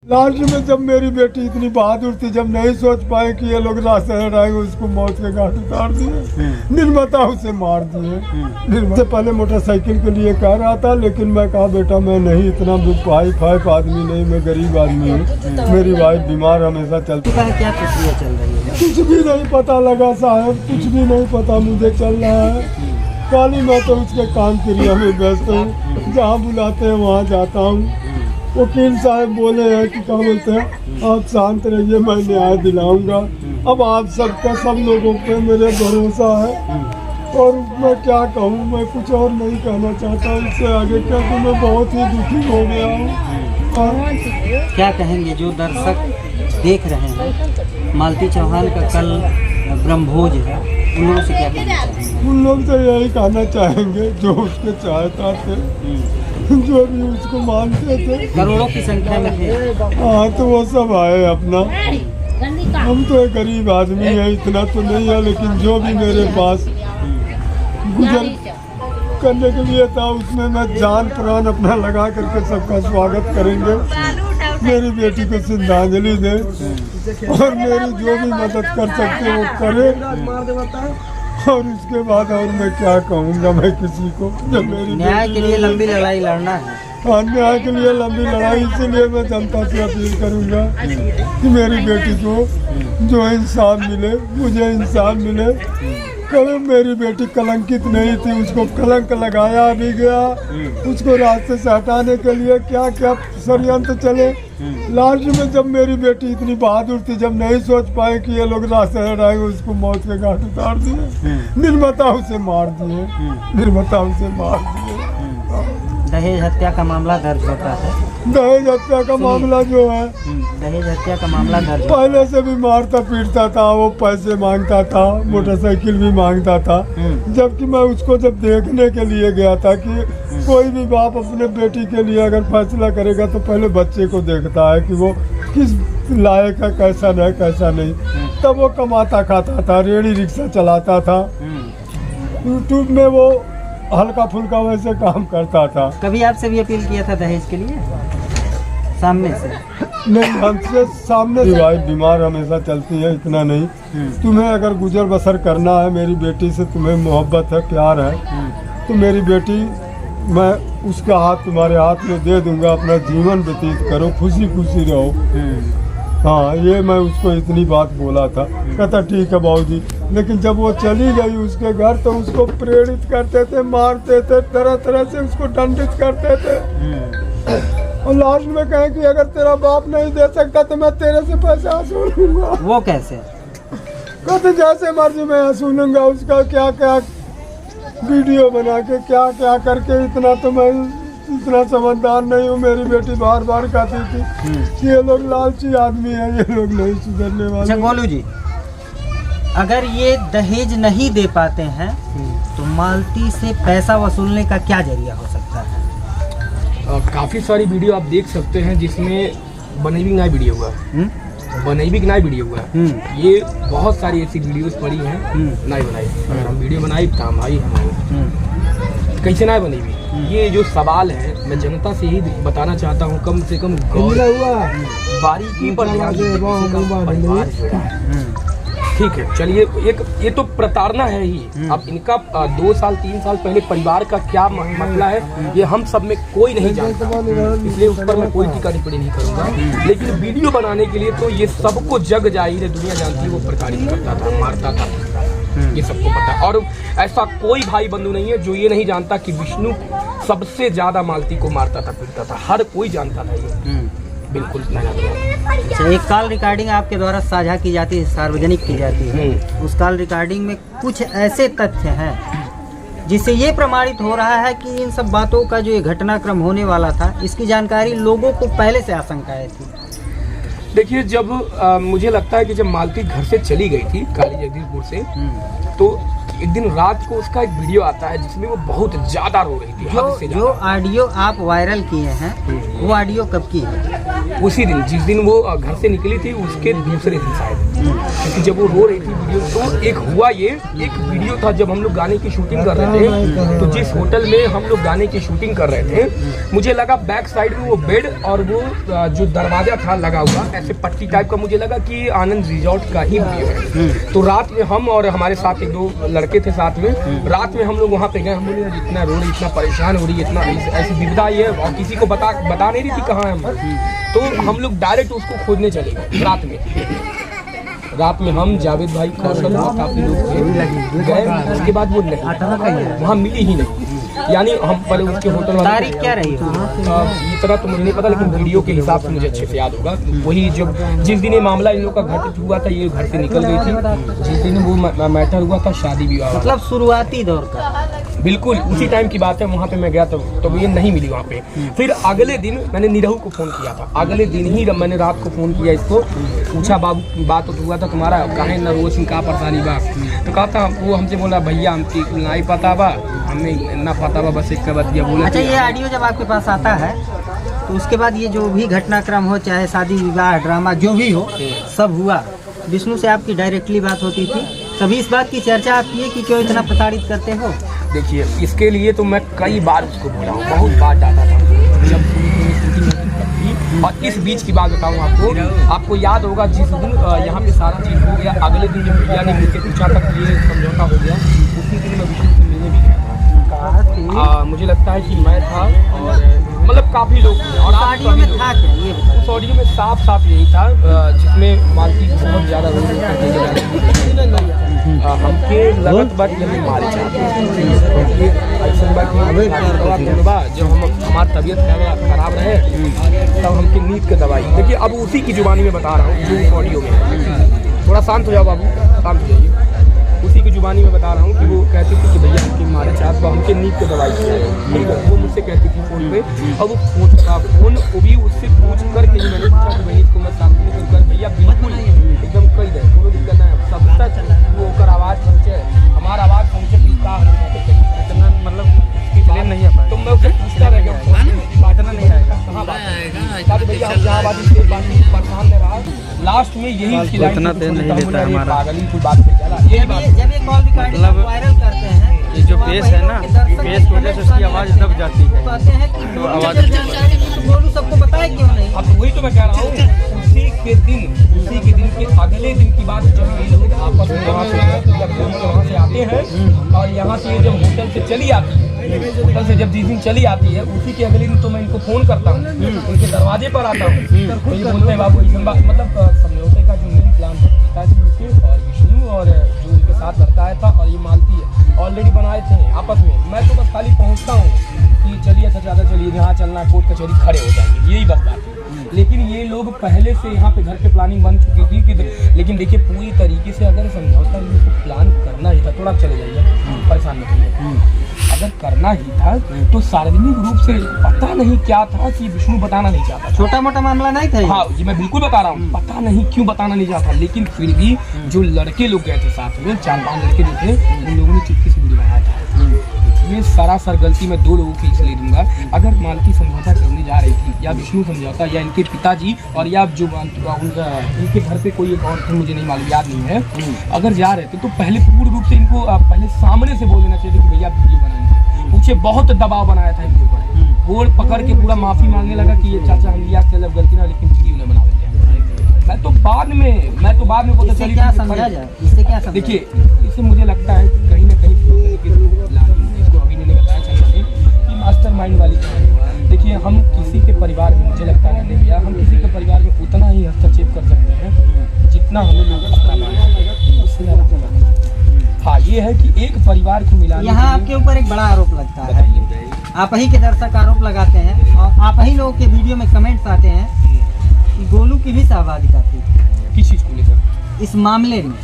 Last में जब मेरी बेटी इतनी बहादुर थी, जब नहीं सोच पाए कि ये लोग रास्ते हटाएंगे, उसको मौत के घाट उतार दिए, निर्मता उसे मार दिए। निर्मता पहले मोटरसाइकिल के लिए कह रहा था, लेकिन मैं कहा बेटा मैं नहीं, इतना भाई फाइफ आदमी नहीं, मैं गरीब आदमी हूँ, मेरी वाइफ बीमार हमेशा चलती है। क्या प्रक्रिया चल रही है? कुछ भी नहीं पता लगा साहब, कुछ भी नहीं पता मुझे चल रहा है। खाली मैं तो उसके काम क्रिया में व्यस्त हूँ, जहाँ बुलाते हैं वहाँ जाता हूँ। वकील साहब बोले हैं कि क्या बोलते हैं, आप शांत रहिए, मैं न्याय दिलाऊंगा। अब आप सबका सब लोगों पे मेरे भरोसा है, और मैं क्या कहूँ, मैं कुछ और नहीं कहना चाहता इससे आगे, क्योंकि मैं बहुत ही दुखी हो गया हूँ। क्या कहेंगे जो दर्शक देख रहे हैं, मालती चौहान का कल ब्रह्मभोज है, उन लोगों से क्या कहना चाहेंगे? उन लोग तो यही कहना चाहेंगे जो उसके चाहता थे, जो भी उसको मानते थे, करोड़ों की संख्या में थे। हाँ तो वो सब आए अपना। हम तो एक गरीब आदमी है, इतना तो नहीं है, लेकिन जो भी मेरे पास गुजर करने के लिए था, उसमें मैं जान प्राण अपना लगा करके सबका स्वागत करेंगे। मेरी बेटी को श्रद्धांजलि दे, और मेरी जो भी मदद कर सकते वो करे। और उसके बाद और मैं क्या कहूँगा मैं किसी को, जब मेरी न्याय के लिए लंबी लड़ाई लड़ना है। हाँ, न्याय के लिए लंबी लड़ाई, इसीलिए मैं जनता से अपील करूँगा कि मेरी बेटी को जो इंसाफ मिले, मुझे इंसाफ मिले। कभी मेरी बेटी कलंकित नहीं थी, उसको कलंक लगाया भी गया, उसको रास्ते से हटाने के लिए क्या क्या षड्यंत्र चले। लास्ट में जब मेरी बेटी इतनी बहादुर थी, जब नहीं सोच पाए कि ये लोग रास्ते हटाएंगे, उसको मौत के घाट उतार दिए, निर्मता उसे मार दिए, निर्मता उसे मार दिए। दहेज हत्या का मामला दर्ज होता है। दहेज हत्या का मामला जो है, दहेज हत्या का मामला दर्ज पहले से भी मारता पीटता था, वो पैसे मांगता था, मोटरसाइकिल भी मांगता था। जबकि मैं उसको जब देखने के लिए गया था कि कोई भी बाप अपने बेटी के लिए अगर फैसला करेगा तो पहले बच्चे को देखता है कि वो किस लायक है, कैसा है कैसा नहीं। तब वो कमाता खाता था, रेडी रिक्शा चलाता था, यूट्यूब में वो हल्का फुल्का वैसे काम करता था। कभी आपसे भी अपील किया था दहेज के लिए सामने से? नहीं, हमसे सामने से। वाइफ बीमार हमेशा चलती है, इतना नहीं। तुम्हें अगर गुजर बसर करना है, मेरी बेटी से तुम्हें मोहब्बत है, प्यार है, तो मेरी बेटी मैं उसका हाथ तुम्हारे हाथ में दे दूंगा, अपना जीवन व्यतीत करो, खुशी खुशी रहो। हाँ, ये मैं उसको इतनी बात बोला था। कहता ठीक है बाबूजी। लेकिन जब वो चली गई उसके घर, तो उसको प्रेरित करते थे, मारते थे, तरह तरह से उसको दंडित करते थे। और लास्ट में कहे कि अगर तेरा बाप नहीं दे सकता तो मैं तेरे से पैसा वसूलूंगा। वो कैसे? कहते जैसे मर्जी मैं वसूलूंगा। उसका क्या क्या वीडियो बना के क्या क्या करके, इतना तो मैं इतना समझदार नहीं हूँ। मेरी बेटी बार बार कहती थी ये लोग लालची आदमी है, ये लोग नहीं सुधरने वाले। अच्छा गोलू जी, अगर ये दहेज नहीं दे पाते हैं तो मालती से पैसा वसूलने का क्या जरिया हो सकता है? काफ़ी सारी वीडियो आप देख सकते हैं जिसमें बनेवी नाई वीडियो हुआ, बनेवी नाई वीडियो हुआ। ये बहुत सारी ऐसी वीडियोस पड़ी हैं, नाई बनाई। अगर हम वीडियो बनाई तो हम आई हमारे कैसे नाई बनेवी। ये जो सवाल है मैं जनता से ही बताना चाहता हूँ, कम से कम बारीकी पर ध्यान दें। ठीक है, चलिए, एक ये तो प्रताड़ना है ही। अब इनका 2 साल 3 साल पहले परिवार का क्या मसला है, ये हम सब में कोई नहीं जानता, इसलिए उस पर मैं कोई टीका टिप्पणी नहीं करूंगा। लेकिन वीडियो बनाने के लिए तो ये सबको जग जाहिर है, दुनिया जानती है वो प्रताड़ित करता था, मारता था, ये सबको पता है। और ऐसा कोई भाई बंधु नहीं है जो ये नहीं जानता कि विष्णु सबसे ज्यादा मालती को मारता था, पीटता था। हर कोई जानता था ये, बिल्कुल। अच्छा, एक कॉल रिकॉर्डिंग आपके द्वारा साझा की जाती है, सार्वजनिक की जाती है। उस कॉल रिकॉर्डिंग में कुछ ऐसे तथ्य हैं जिससे ये प्रमाणित हो रहा है कि इन सब बातों का जो ये घटनाक्रम होने वाला था, इसकी जानकारी लोगों को पहले से आशंकाएं थी। देखिए, जब मुझे लगता है कि जब मालती घर से चली गई थी काली जगदीशपुर से, तो एक दिन रात को उसका एक वीडियो आता है जिसमें वो बहुत ज्यादा रो रही थी, हद से ज्यादा। जो ऑडियो आप वायरल किए हैं वो ऑडियो कब की है? उसी दिन जिस दिन वो घर से निकली थी उसके दूसरे दिन शायद, क्योंकि जब वो रो रही थी वीडियो, तो एक हुआ ये एक वीडियो था जब हम लोग गाने की शूटिंग कर रहे थे, तो जिस होटल में हम लोग गाने की शूटिंग कर रहे थे, मुझे लगा बैक साइड में वो बेड और वो जो दरवाजा था लगा हुआ ऐसे पट्टी टाइप का, मुझे लगा कि आनंद रिजॉर्ट का ही वीडियो है। तो रात में हम और हमारे साथ एक दो लड़के थे साथ में, रात में हम लोग वहाँ पे गए, हम बोले इतना रो रही, इतना परेशान हो रही है, इतना ऐसी विविधा ये है, और किसी को बता नहीं रही थी कहाँ है हम, तो हम लोग डायरेक्ट उसको खोजने चले गए रात में हम जावेद भाई कौशल काफी लोग गए, उसके बाद वो नहीं वहाँ मिली ही नहीं, यानी हम पर उसके होटल वाले तारीख क्या रही इतना तो मुझे नहीं पता, लेकिन वीडियो के हिसाब से मुझे अच्छे से याद होगा। वही जब जिस दिन ये मामला इन लोग का घटित हुआ था, ये घर से निकल गई थी, जिस दिन वो मैटर हुआ था शादी विवाह, मतलब शुरुआती दौर का, बिल्कुल उसी टाइम की बात है। वहाँ पे मैं गया तो ये नहीं मिली वहाँ पे। फिर अगले दिन मैंने निरहू को फ़ोन किया था, अगले दिन ही मैंने रात को फ़ोन किया इसको, पूछा बाबू बात तो हुआ था तुम्हारा, कहे न रोज सिंह का परेशानी बा, तो कहा था वो हमसे बोला भैया हमकी नहीं पता बा, हमें ना पता बा, बस एक बात ये बोला। अच्छा, ये ऑडियो जब आपके पास आता है तो उसके बाद ये जो भी घटनाक्रम हो, चाहे शादी विवाह ड्रामा जो भी हो, सब हुआ, विष्णु से आपकी डायरेक्टली बात होती थी, तभी इस बात की चर्चा आती है कि क्यों इतना प्रताड़ित करते हो? देखिए इसके लिए तो मैं कई बार उसको बोला हूँ, बहुत बार डाटा था जब शूटिंग की। और इस बीच की बात बताऊँ आपको याद होगा जिस दिन यहाँ पे सारा चीज़ हो गया, अगले दिन जब भैया ने मुझसे पूछा था कि ये समझौता हो गया, उसी दिन मैं विष्णु से मिलने भी गया था। मुझे लगता है कि मैं था और मतलब काफ़ी लोग थे, और ऑडियो में था क्या ये बताओ? उस ऑडियो में साफ साफ यही था जिसमें मालती बहुत ज़्यादा हमके लगत बात ये मारे चाहते जब हमारी तबीयत खराब रहे तब हमके नींद की दवाई। देखिए अब उसी की जुबानी में बता रहा हूँ जो ऑडियो में, थोड़ा शांत हो जाओ बाबू, शांत हो जाइए। उसी की जुबानी में बता रहा हूँ कि वो कहती थी कि भैया हमके मारे चाहते, तो हमके नींद की दवाई ठीक है, वो मुझसे कहती थी फ़ोन पे, और वो फ़ोन भी उससे पूछ कर के ही मैंने पूछा कि भाई इसको मैं सामने कर भैया बिल्कुल एकदम कही दे, कोई दिक्कत नहीं, सब तक वो होकर आवाज़ पहुँचे, हमारा आवाज़ पहुँचे कि क्या मतलब क्लियर नहीं है, तो मैं उससे पूछता रह गया, बांटना नहीं आएगा कहाँ बात भैया हम जहाँ बात इसके परेशान में रहा, लास्ट में यही उसकी लाइन पागल कोई बात नहीं कह रहा। यही बात जब ये कॉल रिकॉर्डिंग वायरल करते हैं, ये जो पेश है ना, पेश की वजह से उसकी आवाज़ दब जाती है, कहते हैं कि तो आवाज़ गोलू सबको बताए क्यों नहीं? अब वही तो मैं कह रहा हूँ, उसी के दिन के अगले दिन की बात, जब ये लोग आपस में वहाँ से आते हैं और यहाँ से जब होटल से चली आती है, होटल से जब जिस दिन चली आती है उसी के अगले दिन तो मैं इनको फ़ोन करता हूँ, उनके दरवाजे पर आता हूँ, तो ये बोलते हैं बाबू मतलब समझौते का जो मेन प्लान था पिताजी उनके और विष्णु और जो उनके साथ लड़का आया था और ये मालती है ऑलरेडी बनाए थे आपस में। मैं तो बस खाली पहुँचता हूँ कि चलिए अच्छा ज़्यादा चलिए, जहाँ चलना है कोर्ट कचहरी खड़े हो जाएंगे, यही बस बात है। लेकिन ये लोग पहले से यहाँ पे घर पे प्लानिंग बन चुकी थी कि लेकिन देखिए पूरी तरीके से अगर समझौता इनको प्लान करना ही था, थोड़ा चले जाइए परेशान नहीं होइए, अगर करना ही था तो सार्वजनिक रूप से पता नहीं क्या था कि विष्णु बताना नहीं चाहता, छोटा मोटा मामला नहीं था। हाँ जी मैं बिल्कुल बता रहा हूँ, पता नहीं क्यों बताना नहीं चाहता, लेकिन फिर भी जो लड़के लोग गए थे साथ में, 4-5 लड़के जो थे, उन लोगों ने चुटकी से वीडियो बनाया था। मैं सरासर गलती मैं 2 लोगों की इसलिए दूंगा, अगर मालती समझौता करने जा रही थी या विष्णु समझौता या इनके पिताजी और या जो उनके घर पे कोई एक और थे, मुझे नहीं मालूम, याद नहीं है, अगर जा रहे थे तो पहले पूर्ण रूप से इनको पहले सामने से बोल देना चाहिए कि भैया वीडियो बनाएंगे। पूछे बहुत दबाव बनाया था इनके ऊपर, गोड़ पकड़ के पूरा माफ़ी मांगने लगा कि ये चाचा हम लिया चल गलती ना, लेकिन वीडियो ने बना दिया। मैं तो बाद में पता चली क्या समझा जाए, इससे क्या समझा? देखिए इससे मुझे लगता है कहीं ना कहीं इसको अभी ने बताया चलिए कि मास्टरमाइंड वाली कहानी। देखिए हम किसी के परिवार में, मुझे लगता है नहीं भैया, हम किसी के परिवार में उतना ही हस्तक्षेप कर सकते हैं जितना हमें लोग अपना माने, उससे ज़्यादा। हाँ ये है कि एक परिवार को मिलाने, यहाँ आपके ऊपर एक बड़ा आरोप लगता है, आप ही के दर्शक आरोप लगाते हैं और आप ही लोगों के वीडियो में कमेंट्स आते हैं कि गोलू की भी सहभागिता थी। किस चीज़ को लेकर? इस मामले में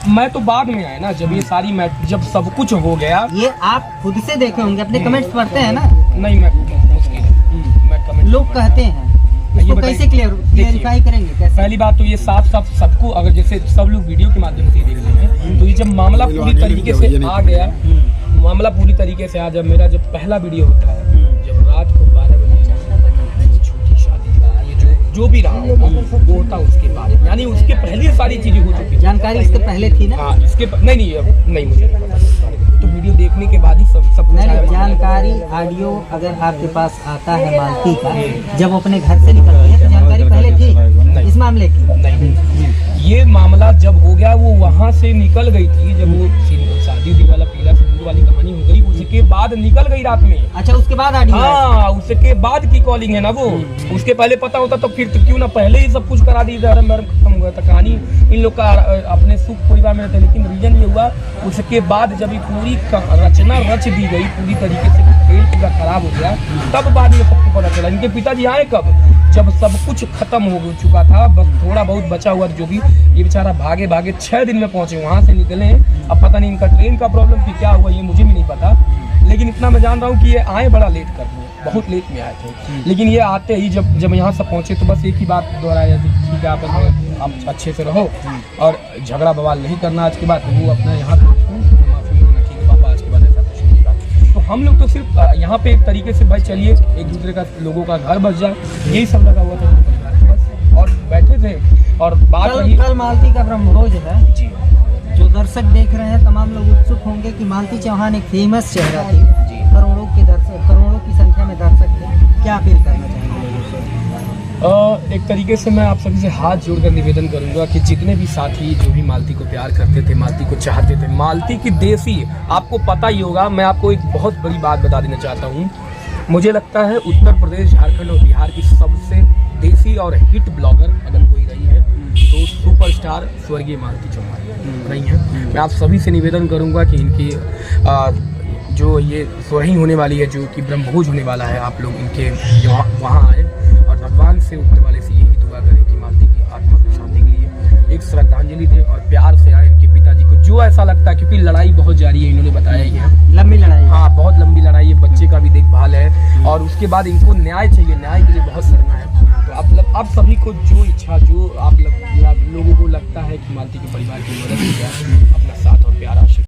मैं तो बाद में आया ना, जब ये सारी जब सब कुछ हो गया। ये आप खुद से देखे होंगे, अपने कमेंट्स पढ़ते हैं ना? नहीं मैं कमेंट लोग कहते हैं, इसको कैसे क्लियरिफाई करेंगे कैसे? पहली बात तो ये साफ सबको, अगर जैसे सब लोग वीडियो के माध्यम से देख रहे हैं, तो ये जब मामला पूरी तरीके से आ गया, मामला पूरी तरीके से जब मेरा जब पहला वीडियो होता है, जब रात को 12 बजे छोटी शादी का ये जो भी रहा वो होता उसके बाद, यानी उसके पहले सारी चीजें हो चुकी। जानकारी इसके पहले थी ना? हाँ, नहीं अब नहीं मुझे नहीं पता, तो वीडियो देखने के बाद ही सब कुछ नहीं, आया। जानकारी ऑडियो अगर आपके पास आता है मालती का, जब अपने घर से निकलती है तो जानकारी पहले थी इस मामले की? नहीं, ये मामला जब हो गया वो वहाँ से निकल गई थी, जब वो शादी वाला पीला सिंदूर वाली कहानी हो गई, उसके बाद निकल गई रात में। अच्छा, उसके बाद ऑडियो? हाँ, उसके बाद की कॉलिंग है ना वो। उसके पहले पता होता तो फिर तो क्यों ना पहले ही सब कुछ करा दी, खत्म हुआ था कहानी। इन लोग का अपने सुख परिवार में रहते, लेकिन रीजन ये हुआ उसके बाद जब ये पूरी रचना रच दी गई पूरी तरीके से, खेल पूरा खराब हो गया, तब बाद में सबको पता चला। इनके पिताजी आए कब? जब सब कुछ खत्म हो चुका था, बस थोड़ा बहुत बचा हुआ जो भी, ये बेचारा भागे भागे 6 दिन में पहुंचे, वहां से निकले। अब पता नहीं इनका ट्रेन का प्रॉब्लम थी, क्या हुआ ये मुझे भी नहीं पता, लेकिन इतना मैं जान रहा हूँ कि ये आए बड़ा लेट कर दिए, बहुत लेट में आए थे। लेकिन ये आते ही जब यहाँ से पहुंचे तो बस एक ही बात दोहराया, ठीक है आप अच्छे से रहो और झगड़ा बवाल नहीं करना आज के बाद। वो अपना यहाँ माफी मांगना, ठीक है पापा आज के बाद ऐसा कुछ नहीं होगा। तो हम लोग तो सिर्फ यहाँ पे एक तरीके से भाई चलिए एक दूसरे का लोगों का घर बस जाए, यही सब लगा हुआ था परिवार में बस, और बैठे थे। और बात कल मालती का ब्रह्मभोज है जी, जो दर्शक देख रहे हैं तमाम लोग उत्सुक होंगे कि मालती चौहान एक फेमस चेहरा थी, करोड़ों की संख्या में दर्शक थे, क्या अपील करना चाहेंगे लोगों से? एक तरीके से मैं आप सभी से हाथ जोड़कर निवेदन करूंगा कि जितने भी साथी जो भी मालती को प्यार करते थे, मालती को चाहते थे, मालती की देसी, आपको पता ही होगा, मैं आपको एक बहुत बड़ी बात बता देना चाहता हूँ। मुझे लगता है उत्तर प्रदेश, झारखंड और बिहार की सबसे देसी और हिट ब्लॉगर अगर कोई रही है तो सुपरस्टार स्वर्गीय मालती चौहान रही है। मैं आप सभी से निवेदन करूंगा कि इनकी जो ये सोहनी होने वाली है, जो कि ब्रह्मभोज होने वाला है, आप लोग इनके वहाँ आए और भगवान से, ऊपर वाले से यही दुआ करें कि मालती की आत्मा को शांति के लिए एक श्रद्धांजलि दें और प्यार से आए इनके पिताजी को, जो ऐसा लगता है, क्योंकि लड़ाई बहुत जारी है, इन्होंने बताया ही है, लंबी लड़ाई। हाँ, बहुत लंबी लड़ाई है, बच्चे का भी देखभाल है और उसके बाद इनको न्याय चाहिए, न्याय के लिए बहुत सरना है। तो आप सभी को जो इच्छा, जो आप लोगों को लगता है कि मालती के परिवार की मदद की जाए, अपना साथ और प्यार आशीर्वाद